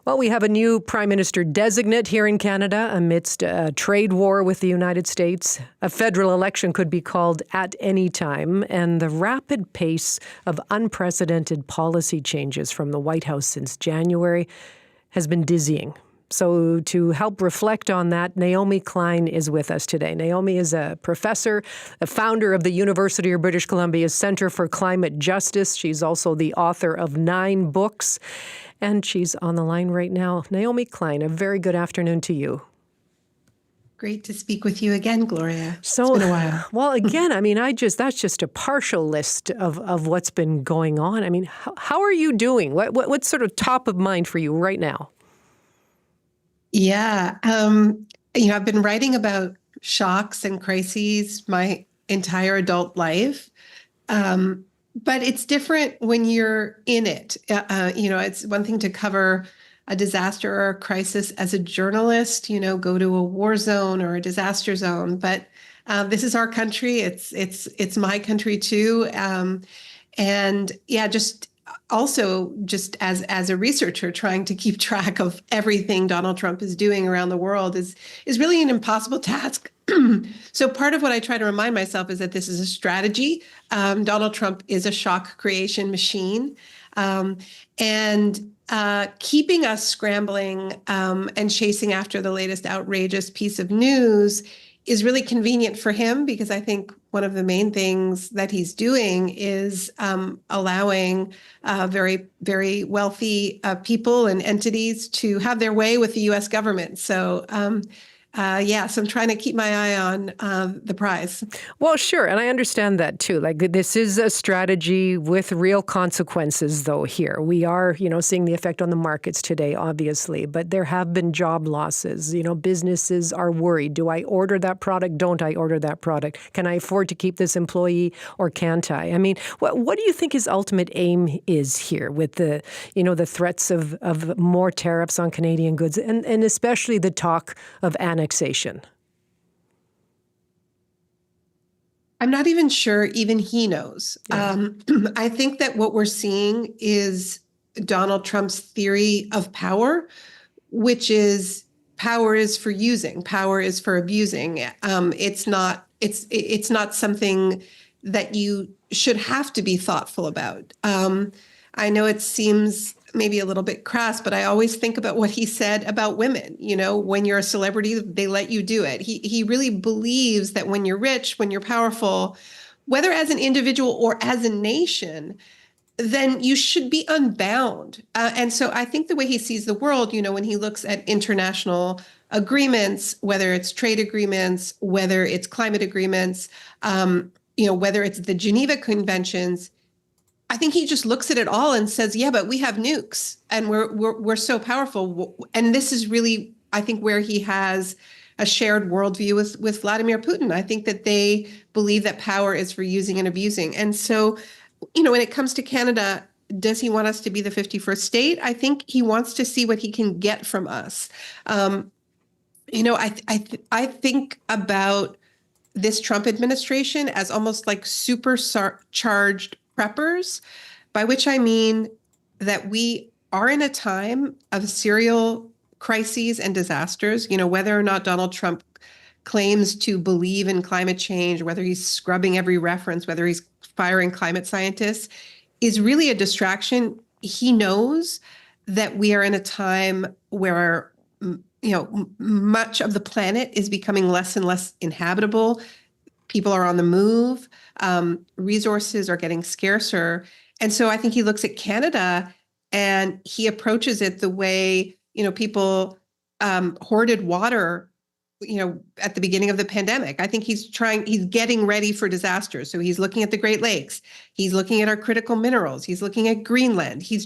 Well, we have a new Prime Minister designate here in Canada amidst a trade war with the United States. A federal election could be called at any time, and the rapid pace of unprecedented policy changes from the White House since January has been dizzying. So to help reflect on that, Naomi Klein is with us today. Naomi is a professor, a founder of the University of British Columbia's Centre for Climate Justice. She's also the author of 9 books, and she's on the line right now. Naomi Klein, a very good afternoon to you. Great to speak with you again, Gloria. So, it's been a while. Well, again, that's just a partial list of what's been going on. I mean, how are you doing? What's sort of top of mind for you right now? Yeah. I've been writing about shocks and crises my entire adult life. But it's different when you're in it. It's one thing to cover a disaster or a crisis as a journalist, go to a war zone or a disaster zone. But this is our country. It's my country too. Just as a researcher, trying to keep track of everything Donald Trump is doing around the world is really an impossible task. So part of what I try to remind myself is that this is a strategy. Donald Trump is a shock creation machine. And keeping us scrambling and chasing after the latest outrageous piece of news is really convenient for him, because I think one of the main things that he's doing is allowing very, very wealthy people and entities to have their way with the U.S. government. So so I'm trying to keep my eye on the prize. Well, sure. And I understand that, too. Like, this is a strategy with real consequences, though, here. We are, seeing the effect on the markets today, obviously. But there have been job losses. Businesses are worried. Do I order that product? Don't I order that product? Can I afford to keep this employee or can't I? I mean, what do you think his ultimate aim is here with the, the threats of more tariffs on Canadian goods and especially the talk of annexation? I'm not even sure even he knows. Yeah. I think that what we're seeing is Donald Trump's theory of power, which is power is for using, power is for abusing. It's not something that you should have to be thoughtful about. I know it seems maybe a little bit crass, but I always think about what he said about women. When you're a celebrity, they let you do it. He really believes that when you're rich, when you're powerful, whether as an individual or as a nation, then you should be unbound. And so I think the way he sees the world, when he looks at international agreements, whether it's trade agreements, whether it's climate agreements, whether it's the Geneva Conventions, I think he just looks at it all and says, yeah, but we have nukes and we're so powerful. And this is really, I think, where he has a shared worldview with Vladimir Putin. I think that they believe that power is for using and abusing. And so, when it comes to Canada, does he want us to be the 51st state? I think he wants to see what he can get from us. I think about this Trump administration as almost like supercharged preppers, by which I mean that we are in a time of serial crises and disasters. Whether or not Donald Trump claims to believe in climate change, whether he's scrubbing every reference, whether he's firing climate scientists, is really a distraction. He knows that we are in a time where, much of the planet is becoming less and less inhabitable. People are on the move. Resources are getting scarcer. And so I think he looks at Canada and he approaches it the way, people hoarded water, at the beginning of the pandemic. I think he's getting ready for disasters. So he's looking at the Great Lakes. He's looking at our critical minerals. He's looking at Greenland. He's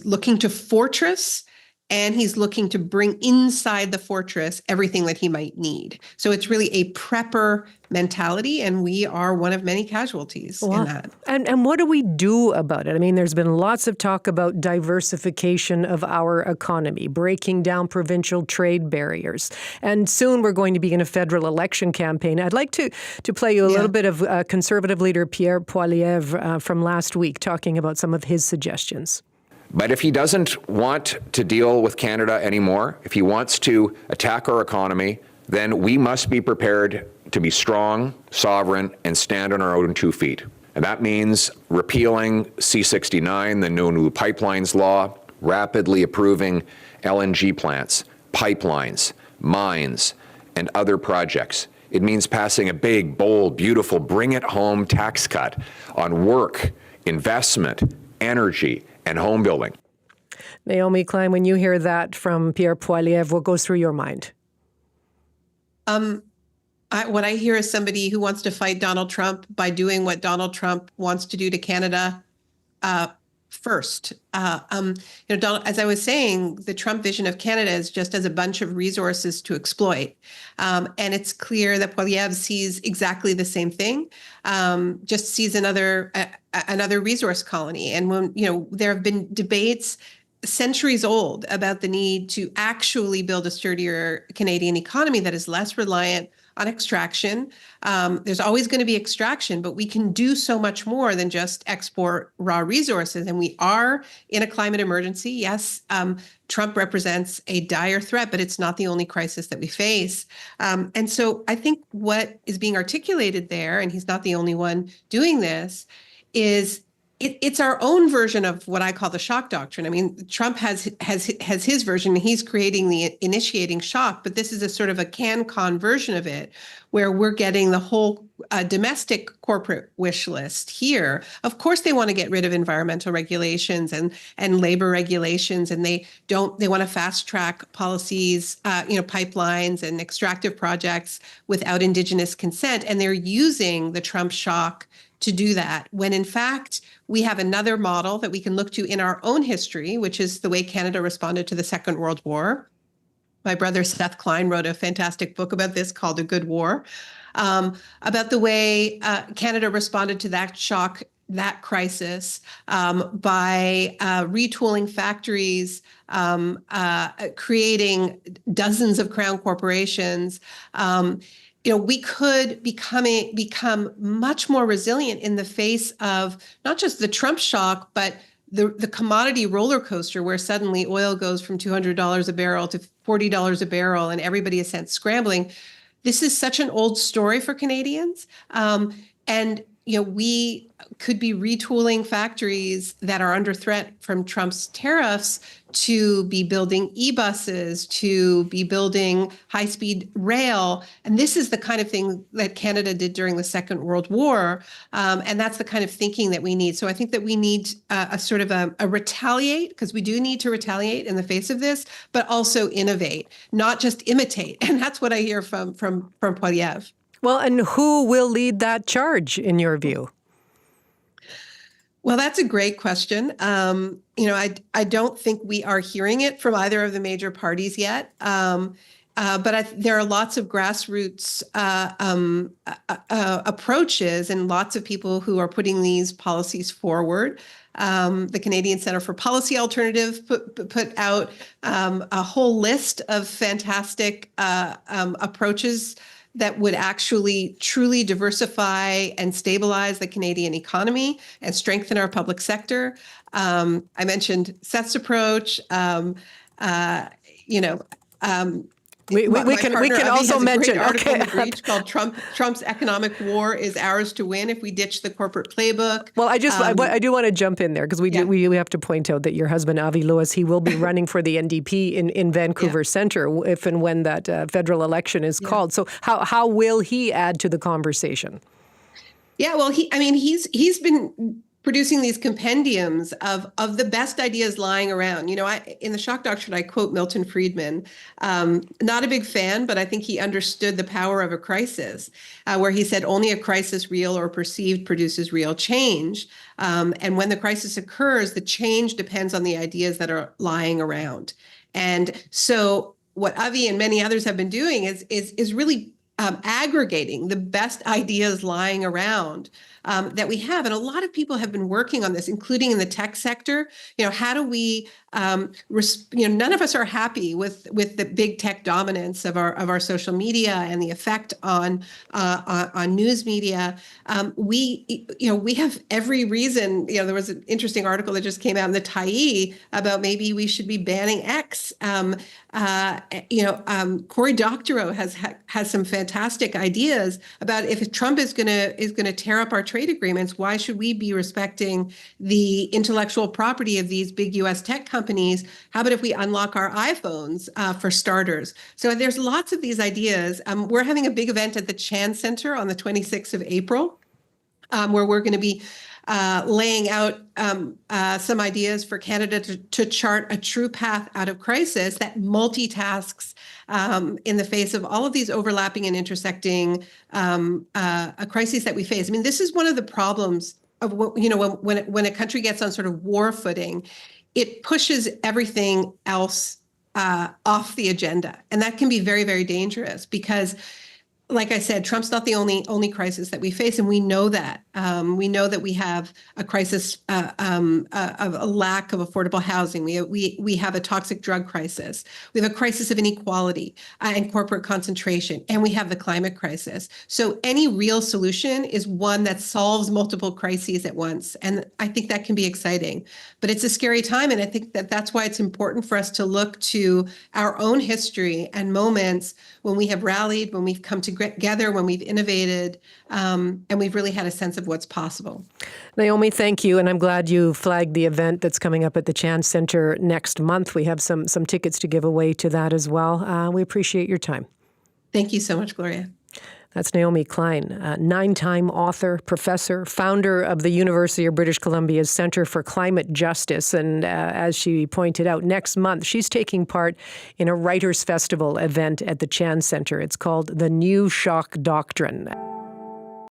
looking to fortress. And he's looking to bring inside the fortress everything that he might need. So it's really a prepper mentality, and we are one of many casualties in that. And what do we do about it? I mean, there's been lots of talk about diversification of our economy, breaking down provincial trade barriers. And soon we're going to be in a federal election campaign. I'd like to play you a little bit of Conservative leader Pierre Poilievre from last week talking about some of his suggestions. But if he doesn't want to deal with Canada anymore, if he wants to attack our economy, then we must be prepared to be strong, sovereign, and stand on our own 2 feet. And that means repealing C-69, the new pipelines law, rapidly approving LNG plants, pipelines, mines, and other projects. It means passing a big, bold, beautiful, bring-it-home tax cut on work, investment, energy, and home building. Naomi Klein, when you hear that from Pierre Poilievre, what goes through your mind? What I hear is somebody who wants to fight Donald Trump by doing what Donald Trump wants to do to Canada first. As I was saying, the Trump vision of Canada is just as a bunch of resources to exploit. And it's clear that Poilievre sees exactly the same thing, just sees another resource colony. And when, there have been debates centuries old about the need to actually build a sturdier Canadian economy that is less reliant on extraction. There's always going to be extraction, but we can do so much more than just export raw resources. And we are in a climate emergency. Yes, Trump represents a dire threat, but it's not the only crisis that we face. And so I think what is being articulated there, and he's not the only one doing this, is it's our own version of what I call the shock doctrine. I mean, Trump has his version. He's creating the initiating shock, but this is a sort of a CanCon version of it, where we're getting the whole domestic corporate wish list here. Of course, they want to get rid of environmental regulations and labor regulations, and they want to fast track policies, pipelines and extractive projects without Indigenous consent, and they're using the Trump shock to do that, when in fact, we have another model that we can look to in our own history, which is the way Canada responded to the Second World War. My brother Seth Klein wrote a fantastic book about this called A Good War, about the way Canada responded to that shock, that crisis, by retooling factories, creating dozens of crown corporations. We could become much more resilient in the face of not just the Trump shock, but the commodity roller coaster, where suddenly oil goes from $200 a barrel to $40 a barrel, and everybody is sent scrambling. This is such an old story for Canadians, and we could be retooling factories that are under threat from Trump's tariffs to be building e-buses, to be building high-speed rail. And this is the kind of thing that Canada did during the Second World War. And that's the kind of thinking that we need. So I think that we need a sort of a retaliate, because we do need to retaliate in the face of this, but also innovate, not just imitate. And that's what I hear from Poilievre. Well, and who will lead that charge, in your view? Well, that's a great question. I don't think we are hearing it from either of the major parties yet. But there are lots of grassroots approaches and lots of people who are putting these policies forward. The Canadian Centre for Policy Alternatives put out a whole list of fantastic approaches that would actually truly diversify and stabilize the Canadian economy and strengthen our public sector. I mentioned Seth's approach. We can also mention article in the Breach called Trump's economic war is ours to win if we ditch the corporate playbook. Well, I do want to jump in there, because we have to point out that your husband Avi Lewis, he will be running for the NDP in Vancouver Centre if and when that federal election is called. So how will he add to the conversation? Yeah, well, he's been producing these compendiums of the best ideas lying around. In the shock doctrine, I quote Milton Friedman, not a big fan, but I think he understood the power of a crisis, where he said only a crisis, real or perceived, produces real change. And when the crisis occurs, the change depends on the ideas that are lying around. And so what Avi and many others have been doing is really aggregating the best ideas lying around that we have. And a lot of people have been working on this, including in the tech sector. How do we, none of us are happy with the big tech dominance of our social media and the effect on news media. We have every reason. There was an interesting article that just came out in the Tyee about maybe we should be banning X. Cory Doctorow has some fantastic ideas about if Trump is going to tear up our trade agreements, why should we be respecting the intellectual property of these big U.S. tech companies? How about if we unlock our iPhones for starters? So there's lots of these ideas. We're having a big event at the Chan Center on the 26th of April, where we're going to be laying out some ideas for Canada to chart a true path out of crisis that multitasks in the face of all of these overlapping and intersecting crises that we face. I mean, this is one of the problems of when a country gets on sort of war footing, it pushes everything else off the agenda, and that can be very, very dangerous because, like I said, Trump's not the only crisis that we face, and we know that. We know that we have a crisis of a lack of affordable housing. We have a toxic drug crisis. We have a crisis of inequality and corporate concentration, and we have the climate crisis. So any real solution is one that solves multiple crises at once, and I think that can be exciting. But it's a scary time, and I think that's why it's important for us to look to our own history and moments when we have rallied, when we've come together, when we've innovated, and we've really had a sense of what's possible. Naomi, thank you. And I'm glad you flagged the event that's coming up at the Chan Center next month. We have some tickets to give away to that as well. We appreciate your time. Thank you so much, Gloria. That's Naomi Klein, a 9-time author, professor, founder of the University of British Columbia's Center for Climate Justice. And as she pointed out, next month she's taking part in a Writers' Festival event at the Chan Center. It's called The New Shock Doctrine.